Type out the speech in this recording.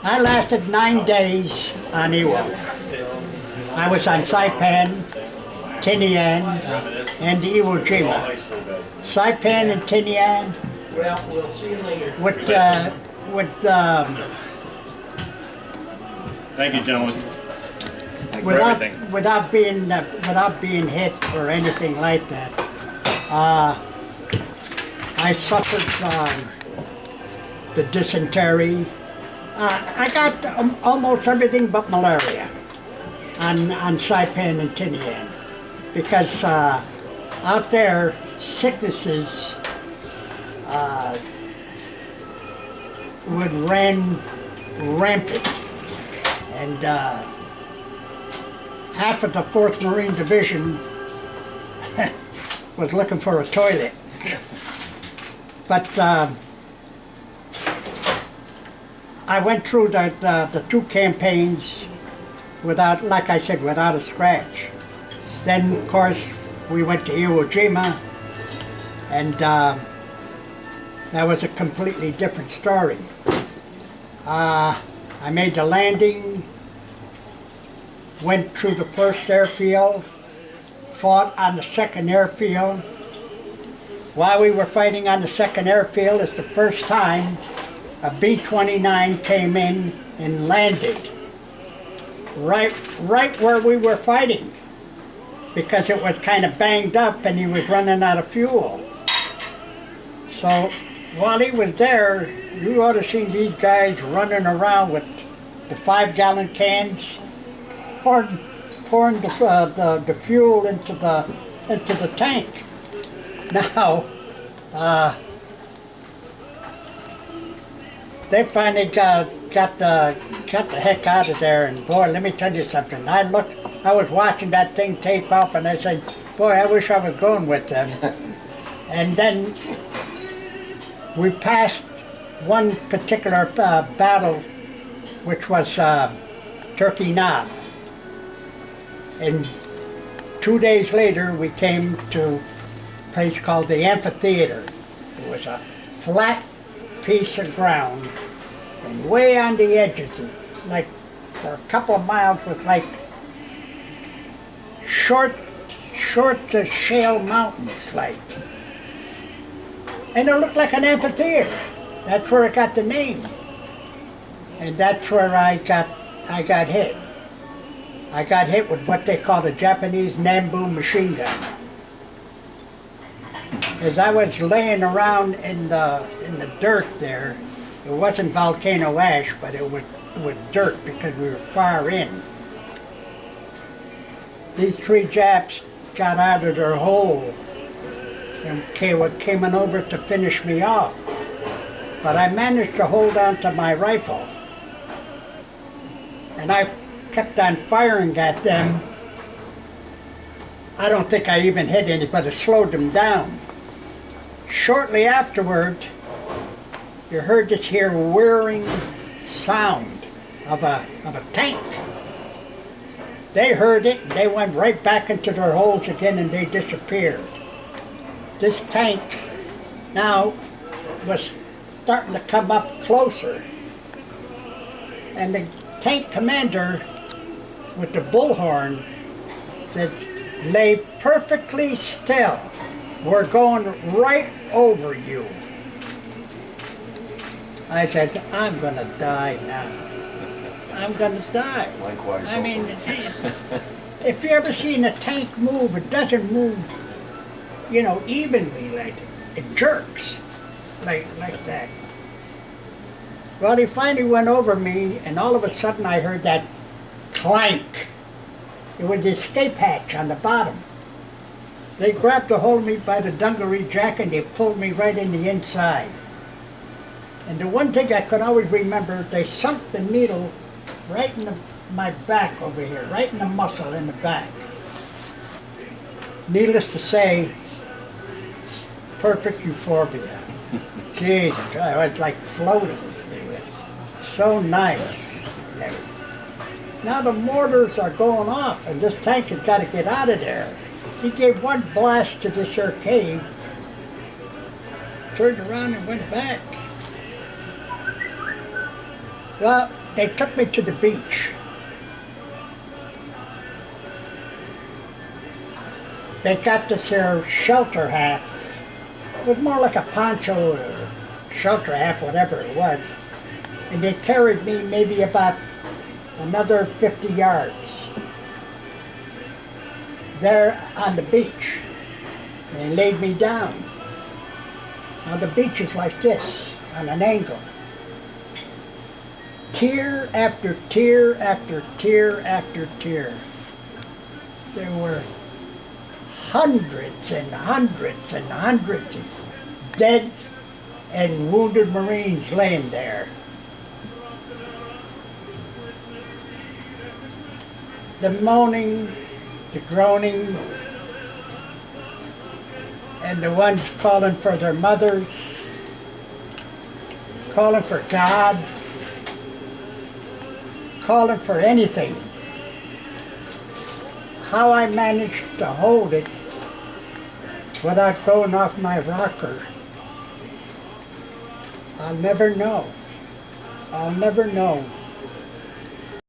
I lasted 9 days on Iwo. I was on Saipan, Tinian, and Iwo Jima. Saipan and Tinian. Well, we'll see you later. Thank you, gentlemen. For everything. Without being hit or anything like that, I suffered the dysentery. I got almost everything but malaria on Saipan and Tinian, because out there sicknesses would run rampant, and half of the 4th Marine Division was looking for a toilet. But I went through the 2 campaigns without, like I said, without a scratch. Then, of course, we went to Iwo Jima, and that was a completely different story. I made the landing, went through the 1st airfield, fought on the 2nd airfield. While we were fighting on the 2nd airfield, it's the first time a B-29 came in and landed right where we were fighting, because it was kind of banged up and he was running out of fuel. So while he was there, you ought to have seen these guys running around with the 5-gallon cans, pouring the fuel into the tank. Now, they finally got the heck out of there, and boy, let me tell you something. I was watching that thing take off, and I said, boy, I wish I was going with them. And then we passed one particular battle, which was Turkey Knob. And 2 days later, we came to a place called the Amphitheater. It was a flat piece of ground, and way on the edges, like for a couple of miles, was like short shale mountains, like. And it looked like an amphitheater. That's where it got the name. And that's where I got hit. I got hit with what they call the Japanese Nambu machine gun. As I was laying around in the dirt there, it wasn't volcano ash, but it was dirt because we were far in. These 3 Japs got out of their hole and came over to finish me off. But I managed to hold on to my rifle, and I kept on firing at them. I don't think I even hit any, but it slowed them down. Shortly afterward, you heard this here whirring sound of a tank. They heard it, and they went right back into their holes again, and they disappeared. This tank now was starting to come up closer, and the tank commander with the bullhorn said, "Lay perfectly still. We're going right over you." I said, "I'm going to die now. I'm going to die." Likewise. I mean, if you ever seen a tank move, it doesn't move, you know, evenly, like it jerks like that. Well, he finally went over me, and all of a sudden I heard that clank. It was the escape hatch on the bottom. They grabbed a hold of me by the dungaree jacket, and they pulled me right in the inside. And the one thing I could always remember, they sunk the needle right in my back over here, right in the muscle in the back. Needless to say, perfect euphoria. Jesus, I was like floating. It was so nice. Now the mortars are going off, and this tank has got to get out of there. He gave one blast to this here cave, turned around and went back. Well, they took me to the beach. They got this here shelter half. It was more like a poncho or shelter half, whatever it was. And they carried me maybe about another 50 yards there on the beach. And they laid me down. Now the beach is like this, on an angle. Tier after tier after tier after tier. There were hundreds and hundreds and hundreds of dead and wounded Marines laying there. The moaning, the groaning, and the ones calling for their mothers, calling for God, calling for anything. How I managed to hold it without going off my rocker, I'll never know. I'll never know.